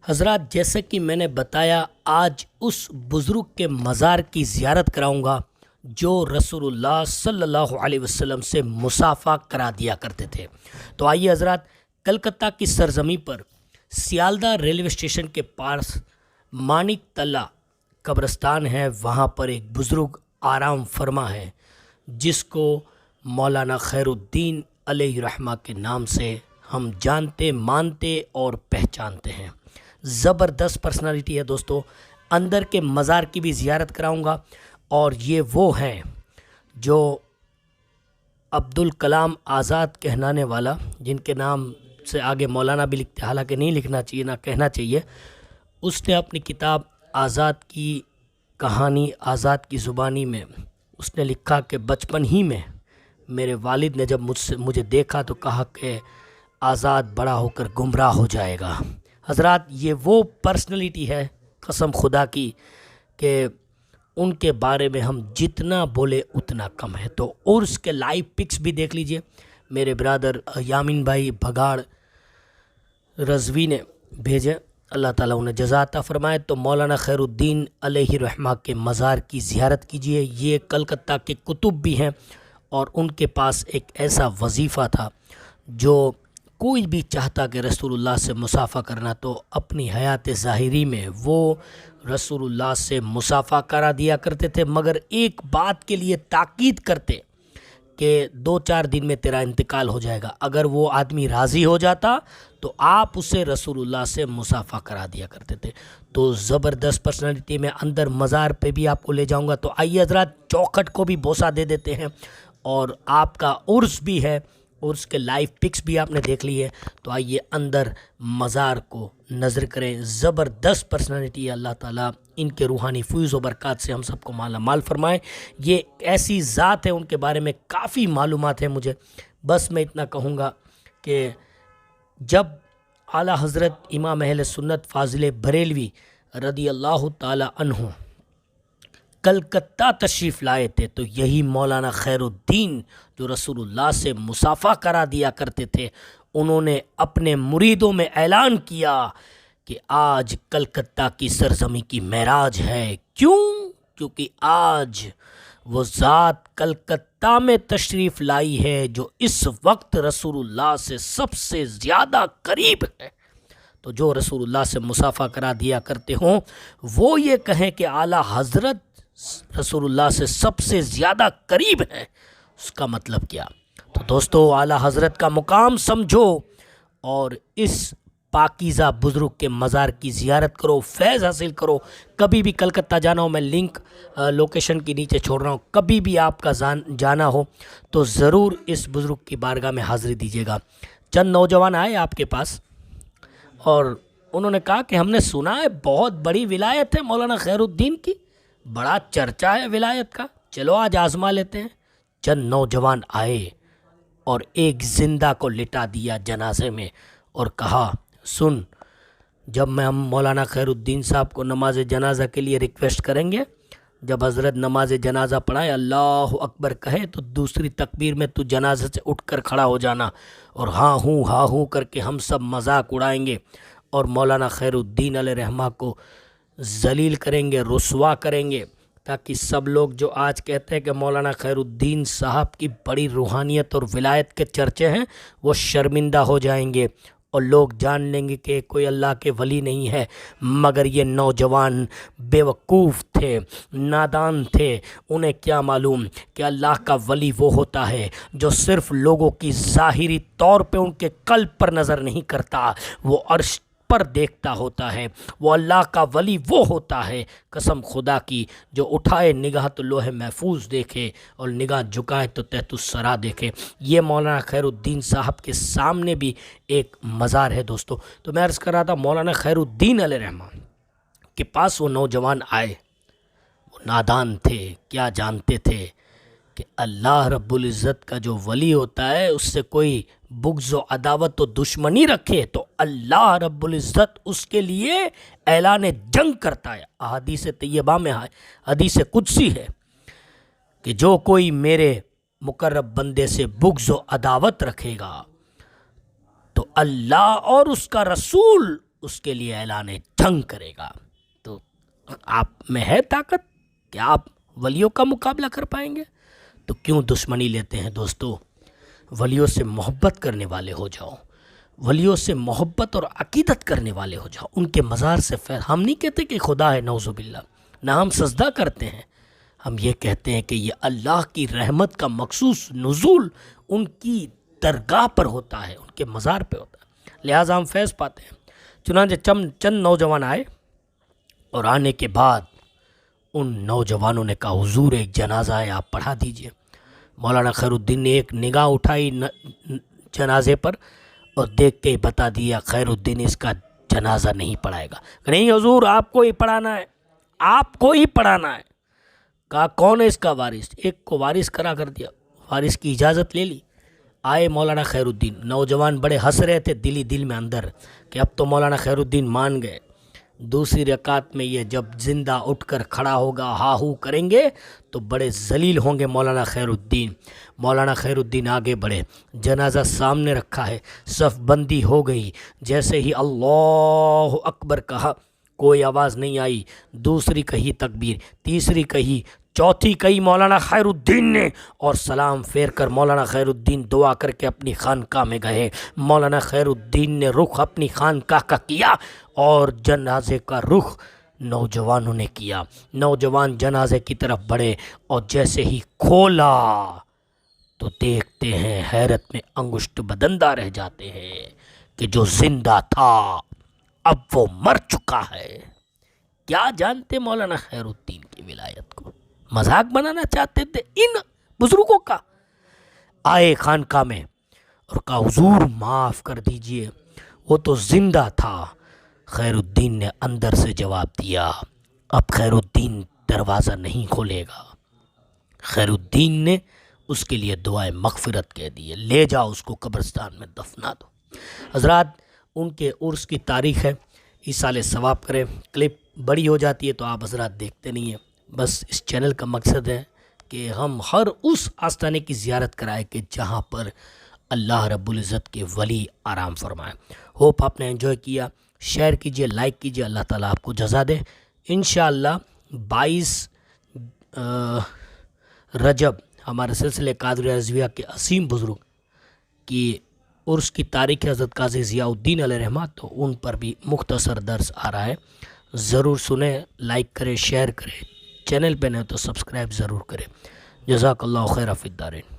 حضرات، جیسے کہ میں نے بتایا، آج اس بزرگ کے مزار کی زیارت کراؤں گا جو رسول اللہ صلی اللہ علیہ وسلم سے مصافحہ کرا دیا کرتے تھے۔ تو آئیے حضرات، کلکتہ کی سرزمین پر سیالدہ ریلوے اسٹیشن کے پاس مانک تلہ قبرستان ہے، وہاں پر ایک بزرگ آرام فرما ہے جس کو مولانا خیر الدین علیہ رحمہ کے نام سے ہم جانتے، مانتے اور پہچانتے ہیں۔ زبردست پرسنالٹی ہے دوستو۔ اندر کے مزار کی بھی زیارت کراؤں گا، اور یہ وہ ہیں جو عبدالکلام آزاد کہلانے والا، جن کے نام سے آگے مولانا بھی لکھتے، حالانکہ نہیں لکھنا چاہیے، نہ کہنا چاہیے۔ اس نے اپنی کتاب آزاد کی کہانی، آزاد کی زبانی میں اس نے لکھا کہ بچپن ہی میں میرے والد نے جب مجھے دیکھا تو کہا کہ آزاد بڑا ہو کر گمراہ ہو جائے گا۔ حضرات، یہ وہ پرسنالٹی ہے قسم خدا کی کہ ان کے بارے میں ہم جتنا بولے اتنا کم ہے۔ تو عرس کے لائیو پکس بھی دیکھ لیجئے، میرے برادر یامین بھائی بھگاڑ رضوی نے بھیجے، اللہ تعالیٰ انہیں جزا عطا فرمائے۔ تو مولانا خیر الدین علیہ رحمہ کے مزار کی زیارت کیجئے۔ یہ کلکتہ کے کتب بھی ہیں، اور ان کے پاس ایک ایسا وظیفہ تھا جو کوئی بھی چاہتا کہ رسول اللہ سے مصافحہ کرنا تو اپنی حیات ظاہری میں وہ رسول اللہ سے مصافحہ کرا دیا کرتے تھے، مگر ایک بات کے لیے تاکید کرتے کہ 2-4 دن میں تیرا انتقال ہو جائے گا۔ اگر وہ آدمی راضی ہو جاتا تو آپ اسے رسول اللہ سے مصافحہ کرا دیا کرتے تھے۔ تو زبردست پرسنالٹی میں اندر مزار پہ بھی آپ کو لے جاؤں گا۔ تو آئیے حضرات، چوکھٹ کو بھی بوسہ دے دیتے ہیں، اور آپ کا عرس بھی ہے، عرس کے لائیو پکس بھی آپ نے دیکھ لی ہے۔ تو آئیے اندر مزار کو نظر کریں۔ زبردست پرسنالٹی ہے، اللہ تعالیٰ ان کے روحانی فیض و برکات سے ہم سب کو مالا مال فرمائے۔ یہ ایسی ذات ہے، ان کے بارے میں کافی معلومات ہیں مجھے، بس میں اتنا کہوں گا کہ جب اعلیٰ حضرت امام اہل سنت فاضل بریلوی رضی اللہ تعالیٰ عنہ کلکتہ تشریف لائے تھے تو یہی مولانا خیر الدین جو رسول اللہ سے مصافحہ کرا دیا کرتے تھے، انہوں نے اپنے مریدوں میں اعلان کیا کہ آج کلکتہ کی سرزمین کی معراج ہے۔ کیونکہ آج وہ ذات کلکتہ میں تشریف لائی ہے جو اس وقت رسول اللہ سے سب سے زیادہ قریب ہے۔ تو جو رسول اللہ سے مصافحہ کرا دیا کرتے ہوں وہ یہ کہیں کہ اعلیٰ حضرت رسول اللہ سے سب سے زیادہ قریب ہے، اس کا مطلب کیا؟ تو دوستو، اعلیٰ حضرت کا مقام سمجھو اور اس پاکیزہ بزرگ کے مزار کی زیارت کرو، فیض حاصل کرو۔ کبھی بھی کلکتہ جانا ہو، میں لنک لوکیشن کی نیچے چھوڑ رہا ہوں، کبھی بھی آپ کا جانا ہو تو ضرور اس بزرگ کی بارگاہ میں حاضری دیجیے گا۔ چند نوجوان آئے آپ کے پاس اور انہوں نے کہا کہ ہم نے سنا ہے بہت بڑی ولایت ہے مولانا خیر الدین کی، بڑا چرچا ہے ولایت کا، چلو آج آزما لیتے ہیں۔ چند نوجوان آئے اور ایک زندہ کو لٹا دیا جنازے میں اور کہا، سن، جب میں ہم مولانا خیر الدین صاحب کو نماز جنازہ کے لیے ریکویسٹ کریں گے، جب حضرت نماز جنازہ پڑھائے اللہ اکبر کہے تو دوسری تکبیر میں تو جنازے سے اٹھ کر کھڑا ہو جانا، اور ہاں ہوں کر کے ہم سب مذاق اڑائیں گے اور مولانا خیر الدین علیہ رحمہ کو ذلیل کریں گے، رسوا کریں گے، تاکہ سب لوگ جو آج کہتے ہیں کہ مولانا خیر الدین صاحب کی بڑی روحانیت اور ولایت کے چرچے ہیں وہ شرمندہ ہو جائیں گے اور لوگ جان لیں گے کہ کوئی اللہ کے ولی نہیں ہے۔ مگر یہ نوجوان بیوقوف تھے، نادان تھے، انہیں کیا معلوم کہ اللہ کا ولی وہ ہوتا ہے جو صرف لوگوں کی ظاہری طور پہ ان کے قلب پر نظر نہیں کرتا، وہ عرش پر دیکھتا ہوتا ہے۔ وہ اللہ کا ولی وہ ہوتا ہے قسم خدا کی جو اٹھائے نگاہ تو لوح محفوظ دیکھے اور نگاہ جھکائے تو تحت الثری دیکھے۔ یہ مولانا خیر الدین صاحب کے سامنے بھی ایک مزار ہے دوستو۔ تو میں عرض کر رہا تھا، مولانا خیر الدین علیہ رحمہ کے پاس وہ نوجوان آئے، وہ نادان تھے، کیا جانتے تھے کہ اللہ رب العزت کا جو ولی ہوتا ہے اس سے کوئی بغض و عداوت و دشمنی رکھے تو اللہ رب العزت اس کے لیے اعلان جنگ کرتا ہے۔ احادیث طیبہ میں ہے، حدیث قدسی ہے کہ جو کوئی میرے مقرب بندے سے بغض و عداوت رکھے گا تو اللہ اور اس کا رسول اس کے لیے اعلان جنگ کرے گا۔ تو آپ میں ہے طاقت کہ آپ ولیوں کا مقابلہ کر پائیں گے؟ تو کیوں دشمنی لیتے ہیں دوستو؟ ولیوں سے محبت کرنے والے ہو جاؤ، ولیوں سے محبت اور عقیدت کرنے والے ہو جاؤ، ان کے مزار سے فیض۔ ہم نہیں کہتے کہ خدا ہے، نعوذ باللہ، نہ ہم سجدہ کرتے ہیں، ہم یہ کہتے ہیں کہ یہ اللہ کی رحمت کا مخصوص نزول ان کی درگاہ پر ہوتا ہے، ان کے مزار پہ ہوتا ہے، لہٰذا ہم فیض پاتے ہیں۔ چنانچہ چند نوجوان آئے اور آنے کے بعد ان نوجوانوں نے کہا حضور ایک جنازہ ہے، آپ پڑھا دیجئے۔ مولانا خیر الدین نے ایک نگاہ اٹھائی جنازے پر اور دیکھ کے ہی بتا دیا خیر الدین اس کا جنازہ نہیں پڑھائے گا۔ نہیں حضور آپ کو ہی پڑھانا ہے، آپ کو ہی پڑھانا ہے۔ کہا کون ہے اس کا وارث؟ ایک کو وارث کرا کر دیا، وارث کی اجازت لے لی۔ آئے مولانا خیر الدین، نوجوان بڑے ہنس رہے تھے دلی دل میں اندر کہ اب تو مولانا خیر الدین مان گئے۔ دوسری رکعت میں یہ جب زندہ اٹھ کر کھڑا ہوگا، ہا ہو کریں گے تو بڑے ذلیل ہوں گے مولانا خیر الدین۔ مولانا خیر الدین آگے بڑھے، جنازہ سامنے رکھا ہے، صف بندی ہو گئی۔ جیسے ہی اللہ اکبر کہا کوئی آواز نہیں آئی، دوسری کہی تکبیر، تیسری کہی، چوتھی کہی مولانا خیر الدین نے، اور سلام پھیر کر مولانا خیر الدین دعا کر کے اپنی خانقاہ میں گئے۔ مولانا خیر الدین نے رخ اپنی خانقاہ کا کیا اور جنازے کا رخ نوجوانوں نے کیا۔ نوجوان جنازے کی طرف بڑھے اور جیسے ہی کھولا تو دیکھتے ہیں حیرت میں انگشت بدندہ رہ جاتے ہیں کہ جو زندہ تھا اب وہ مر چکا ہے۔ کیا جانتے مولانا خیر الدین کی ولایت کو؟ مذاق بنانا چاہتے تھے ان بزرگوں کا۔ آئے خانقاہ میں اور کہا حضور معاف کر دیجئے، وہ تو زندہ تھا۔ خیر الدین نے اندر سے جواب دیا اب خیر الدین دروازہ نہیں کھولے گا۔ خیر الدین نے اس کے لیے دعائے مغفرت کہہ دی، لے جاؤ اس کو قبرستان میں دفنا دو۔ حضرات ان کے عرس کی تاریخ ہے، ایصال ثواب کریں۔ کلپ بڑی ہو جاتی ہے تو آپ حضرات دیکھتے نہیں ہیں۔ بس اس چینل کا مقصد ہے کہ ہم ہر اس آستانے کی زیارت کرائے کہ جہاں پر اللہ رب العزت کے ولی آرام فرمائے۔ ہوپ آپ نے انجوائے کیا، شیئر کیجئے، لائک کیجئے، اللہ تعالیٰ آپ کو جزا دے۔ انشاءاللہ 22 رجب ہمارے سلسلے قادریہ رضویہ کے عظیم بزرگ کی عرس کی تاریخ حضرت قاضی ضیاء الدین علیہ رحمت، تو ان پر بھی مختصر درس آ رہا ہے، ضرور سنیں، لائک کریں، شیئر کریں، چینل پہ نہیں تو سبسکرائب ضرور کریں۔ جزاک اللہ خیر فی الدارین۔